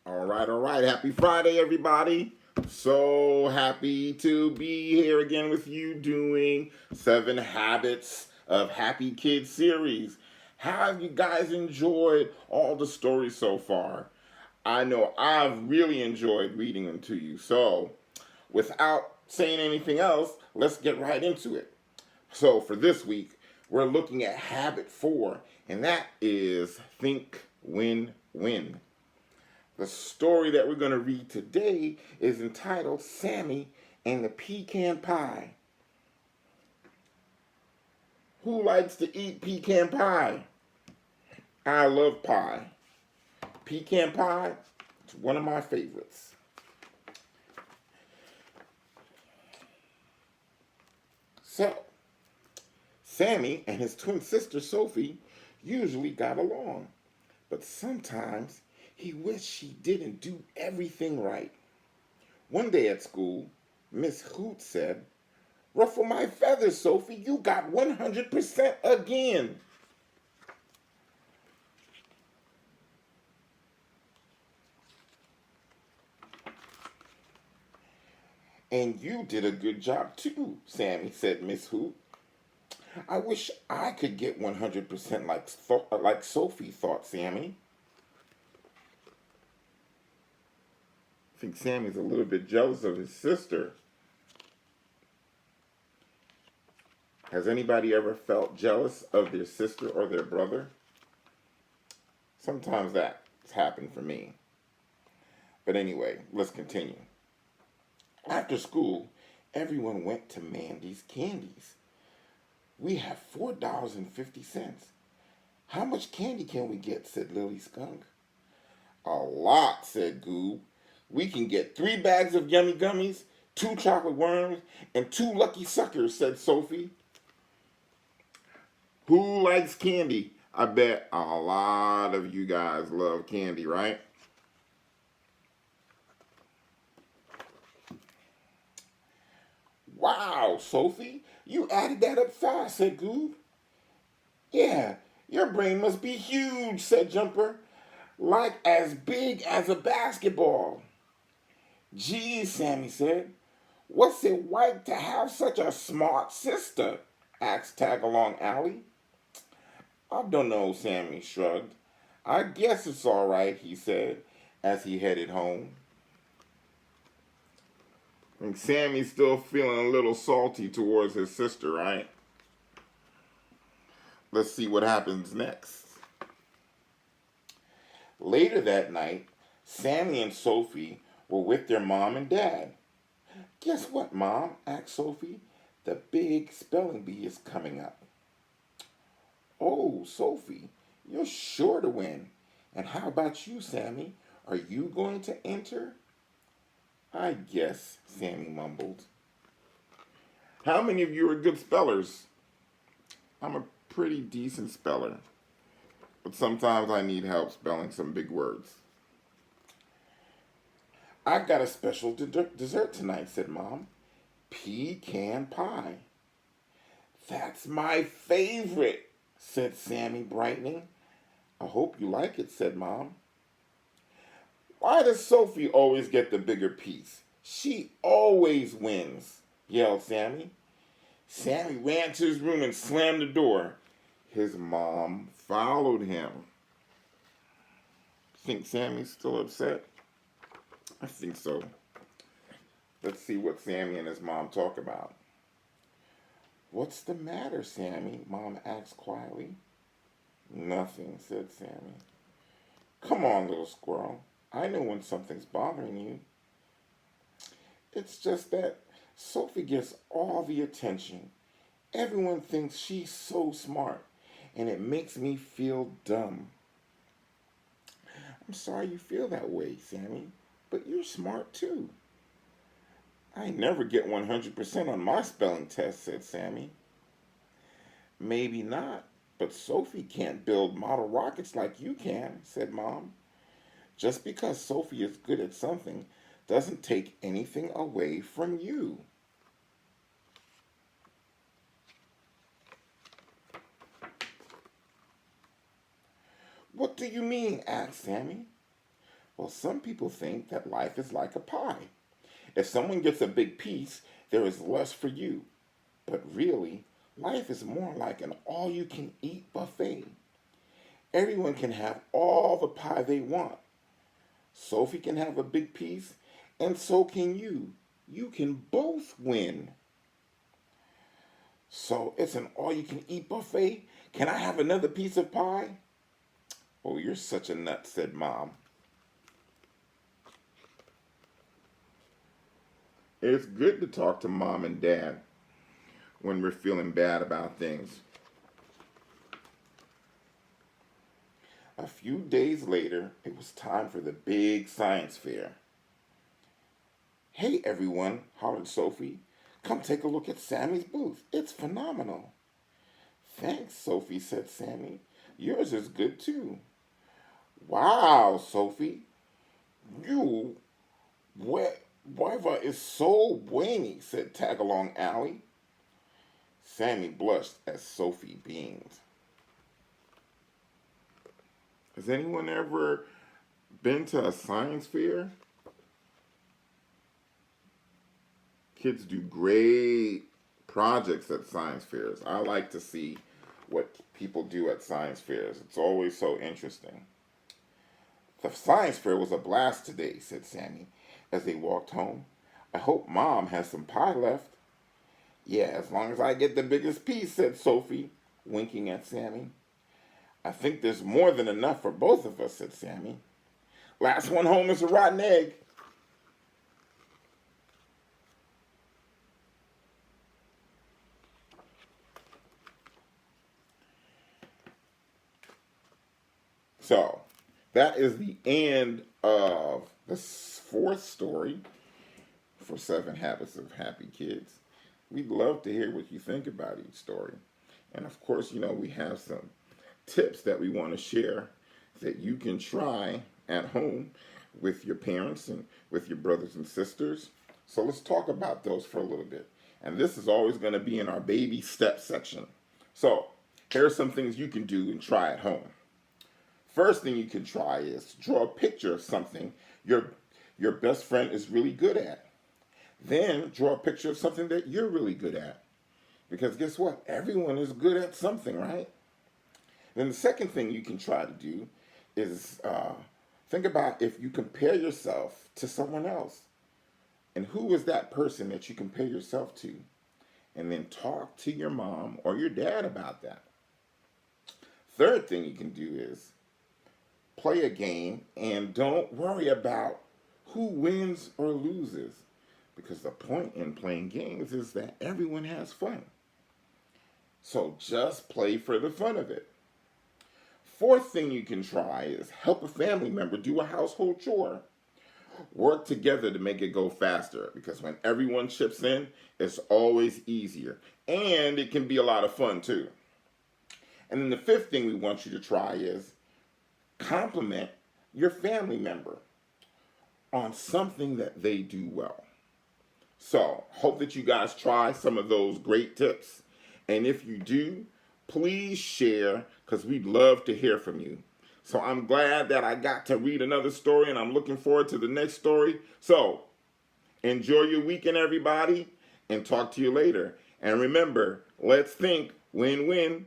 All right. Happy Friday, everybody. So happy to be here again with you doing 7 Habits of Happy Kids series. How have you guys enjoyed all the stories so far? I know I've really enjoyed reading them to you. So, without saying anything else, let's get right into it. So, for this week, we're looking at habit 4, and that is think win win. The story that we're going to read today is entitled Sammy and the Pecan Pie. Who likes to eat pecan pie? I love pie. Pecan pie is one of my favorites. So, Sammy and his twin sister Sophie usually got along, but sometimes he wished she didn't do everything right. One day at school, Miss Hoot said, "Ruffle my feathers, Sophie, you got 100% again." "And you did a good job too, Sammy," said Miss Hoot. "I wish I could get 100% like Sophie," thought Sammy. I think Sammy's a little bit jealous of his sister. Has anybody ever felt jealous of their sister or their brother? Sometimes that's happened for me. But anyway, let's continue. After school, everyone went to Mandy's Candies. "We have $4.50. How much candy can we get?" said Lily Skunk. "A lot," said Goob. "We can get 3 bags of yummy gummies, 2 chocolate worms, and 2 lucky suckers," said Sophie. Who likes candy? I bet a lot of you guys love candy, right? "Wow, Sophie, you added that up fast," said Goob. "Yeah, your brain must be huge," said Jumper. "Like as big as a basketball." "Gee," Sammy said, "what's it like to have such a smart sister?" asked Tagalong Alley. "I don't know," Sammy shrugged. "I guess it's all right," he said as he headed home. And Sammy's still feeling a little salty towards his sister, right? Let's see what happens next. Later that night, Sammy and Sophie were with their mom and dad. "Guess what, Mom?" asked Sophie. "The big spelling bee is coming up." "Oh, Sophie, you're sure to win. And how about you, Sammy? Are you going to enter?" "I guess," Sammy mumbled. How many of you are good spellers? I'm a pretty decent speller, but sometimes I need help spelling some big words. "I've got a special dessert tonight," said Mom. "Pecan pie." "That's my favorite," said Sammy, brightening. "I hope you like it," said Mom. "Why does Sophie always get the bigger piece? She always wins," yelled Sammy. Sammy ran to his room and slammed the door. His mom followed him. Think Sammy's still upset? I think so. Let's see what Sammy and his mom talk about. "What's the matter, Sammy?" Mom asked quietly. "Nothing," said Sammy. "Come on, little squirrel. I know when something's bothering you." "It's just that Sophie gets all the attention. Everyone thinks she's so smart, and it makes me feel dumb." "I'm sorry you feel that way, Sammy, but you're smart too." "I never get 100% on my spelling test," said Sammy. "Maybe not, but Sophie can't build model rockets like you can," said Mom. "Just because Sophie is good at something doesn't take anything away from you." "What do you mean?" asked Sammy. Well, some people think that life is like a pie. If someone gets a big piece, there is less for you. But really, life is more like an all you can eat buffet. Everyone can have all the pie they want. Sophie can have a big piece, and so can you. You can both win. So it's an all you can eat buffet. Can I have another piece of pie? Oh, you're such a nut, said Mom. It's good to talk to Mom and Dad when we're feeling bad about things. A few days later, it was time for the big science fair. Hey everyone, hollered Sophie. Come take a look at Sammy's booth. It's phenomenal. Thanks, Sophie, said Sammy. Yours is good too. Wow, Sophie. You, weather is so rainy, said Tagalong Allie. Sammy blushed as Sophie beamed. Has anyone ever been to a science fair? Kids do great projects at science fairs. I like to see what people do at science fairs. It's always so interesting. The science fair was a blast today, said Sammy as they walked home. I hope Mom has some pie left. Yeah, as long as I get the biggest piece, said Sophie, winking at Sammy. I think there's more than enough for both of us, said Sammy. Last one home is a rotten egg. So, that is the end of the fourth story for 7 Habits of Happy Kids. We'd love to hear what you think about each story. And of course, we have some tips that we want to share that you can try at home with your parents and with your brothers and sisters. So let's talk about those for a little bit. And this is always going to be in our baby step section. So here are some things you can do and try at home. First thing you can try is draw a picture of something your best friend is really good at. Then draw a picture of something that you're really good at. Because guess what? Everyone is good at something, right? Then the second thing you can try to do is think about if you compare yourself to someone else. And who is that person that you compare yourself to? And then talk to your mom or your dad about that. Third thing you can do is play a game and don't worry about who wins or loses. Because the point in playing games is that everyone has fun. So just play for the fun of it. Fourth thing you can try is help a family member do a household chore. Work together to make it go faster, because when everyone chips in, it's always easier. And it can be a lot of fun too. And then the fifth thing we want you to try is compliment your family member on something that they do well. So, hope that you guys try some of those great tips. And if you do, please share, because we'd love to hear from you. So I'm glad that I got to read another story, and I'm looking forward to the next story. So enjoy your weekend, everybody, and talk to you later. And remember, let's think win-win.